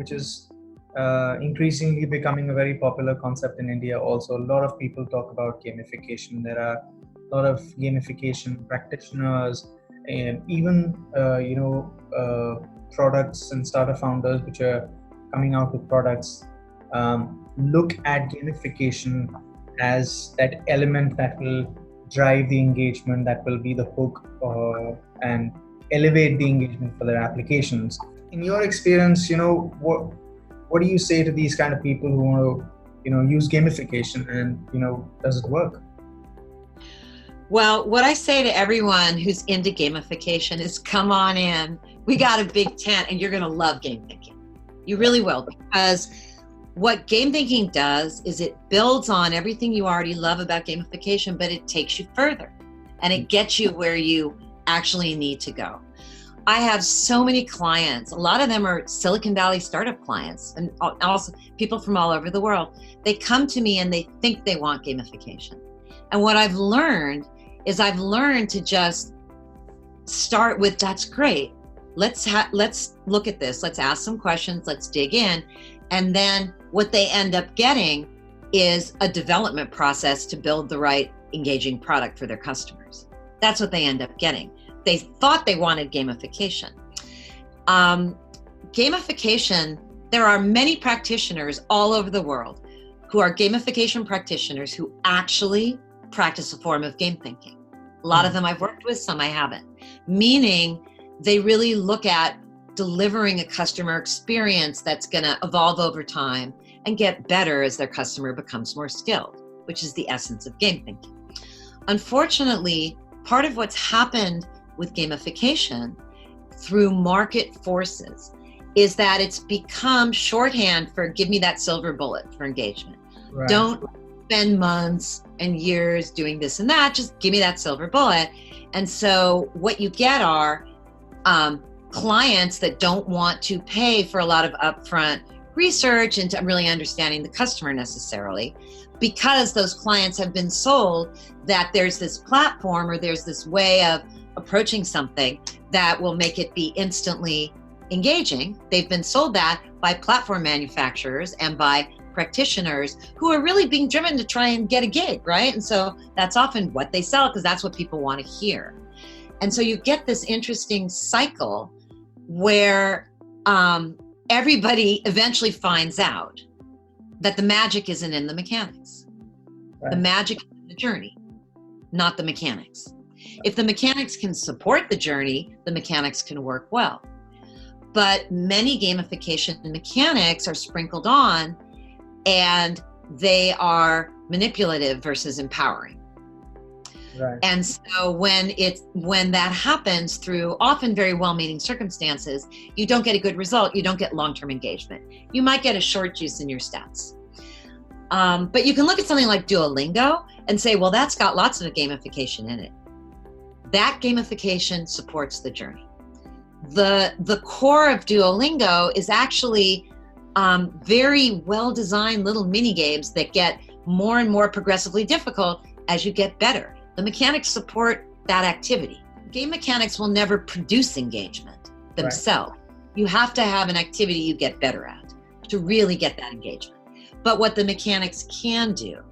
which is increasingly becoming a very popular concept in India. Also, a lot of people talk about gamification. There are a lot of gamification practitioners, and even products and startup founders which are coming out with products look at gamification as that element that will drive the engagement, that will be the hook and elevate the engagement for their applications. In your experience, what do you say to these kind of people who want to use gamification, and does it work? Well, what I say to everyone who's into gamification is come on in. We got a big tent and you're going to love game thinking. You really will, because what game thinking does is it builds on everything you already love about gamification, but it takes you further and it gets you where you actually need to go. I have so many clients. A lot of them are Silicon Valley startup clients and also people from all over the world. They come to me and they think they want gamification. And what I've learned is to just start with, that's great. Let's look at this. Let's ask some questions. Let's dig in. And then what they end up getting is a development process to build the right engaging product for their customers. That's what they end up getting. They thought they wanted gamification. Gamification, there are many practitioners all over the world who are gamification practitioners who actually practice a form of game thinking. A lot of them I've worked with, some I haven't. Meaning they really look at delivering a customer experience that's going to evolve over time and get better as their customer becomes more skilled, which is the essence of game thinking. Unfortunately, part of what's happened with gamification through market forces is that it's become shorthand for give me that silver bullet for engagement. Right. Don't spend months and years doing this and that, just give me that silver bullet. And so what you get are clients that don't want to pay for a lot of upfront research into really understanding the customer necessarily, because those clients have been sold that there's this platform or there's this way of approaching something that will make it be instantly engaging. They've been sold that by platform manufacturers and by practitioners who are really being driven to try and get a gig, right? And so that's often what they sell because that's what people want to hear. And so you get this interesting cycle where everybody eventually finds out that the magic isn't in the mechanics. Right. The magic is in the journey, not the mechanics. If the mechanics can support the journey, the mechanics can work well. But many gamification mechanics are sprinkled on and they are manipulative versus empowering. Right. And so when that happens through often very well-meaning circumstances, you don't get a good result. You don't get long-term engagement. You might get a short juice in your stats. But you can look at something like Duolingo and say, well, that's got lots of gamification in it. That gamification supports the journey. The core of Duolingo is actually very well-designed little mini games that get more and more progressively difficult as you get better. The mechanics support that activity. Game mechanics will never produce engagement themselves. Right. You have to have an activity you get better at to really get that engagement. But what the mechanics can do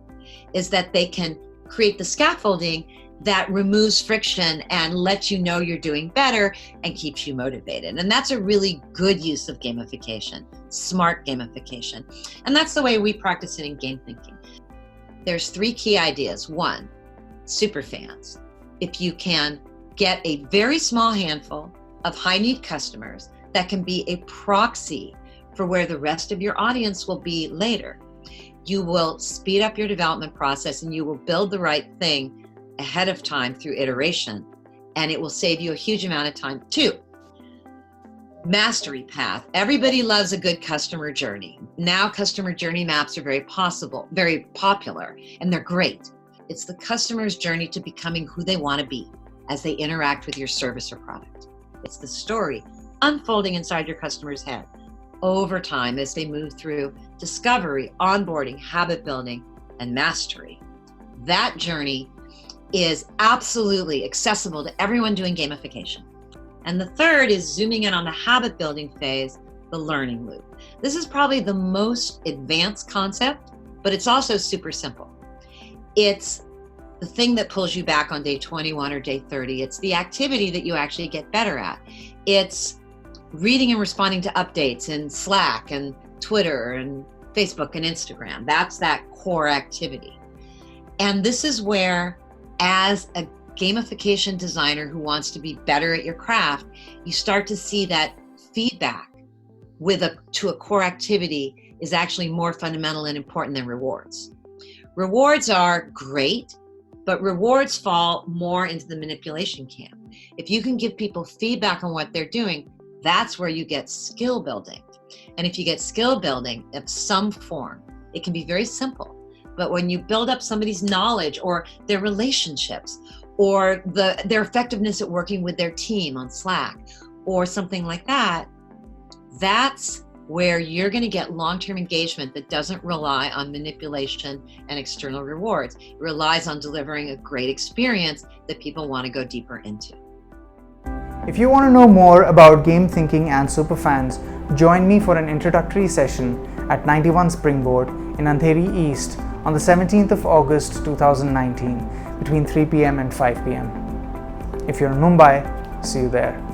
is that they can create the scaffolding that removes friction and lets you know you're doing better and keeps you motivated. And that's a really good use of gamification, smart gamification. And that's the way we practice it in game thinking. There's 3 key ideas. 1, super fans. If you can get a very small handful of high need customers that can be a proxy for where the rest of your audience will be later, you will speed up your development process and you will build the right thing ahead of time through iteration, and it will save you a huge amount of time. 2, mastery path. Everybody loves a good customer journey. Now customer journey maps are very popular, and they're great. It's the customer's journey to becoming who they want to be as they interact with your service or product. It's the story unfolding inside your customer's head over time as they move through discovery, onboarding, habit building, and mastery. That journey is absolutely accessible to everyone doing gamification. And the 3rd is zooming in on the habit building phase the learning loop. This is probably the most advanced concept, but it's also super simple. It's the thing that pulls you back on day 21 or day 30. It's the activity that you actually get better at. It's reading and responding to updates in Slack and Twitter and Facebook and Instagram. That's that core activity. And this is where, as a gamification designer who wants to be better at your craft, you start to see that feedback to a core activity is actually more fundamental and important than rewards. Rewards are great, but rewards fall more into the manipulation camp. If you can give people feedback on what they're doing, that's where you get skill building. And if you get skill building of some form, it can be very simple. But when you build up somebody's knowledge or their relationships or their effectiveness at working with their team on Slack or something like that, that's where you're going to get long-term engagement that doesn't rely on manipulation and external rewards. It relies on delivering a great experience that people want to go deeper into. If you want to know more about game thinking and superfans, join me for an introductory session at 91 Springboard in Andheri East on the 17th of August 2019 between 3 p.m. and 5 p.m. If you're in Mumbai, see you there.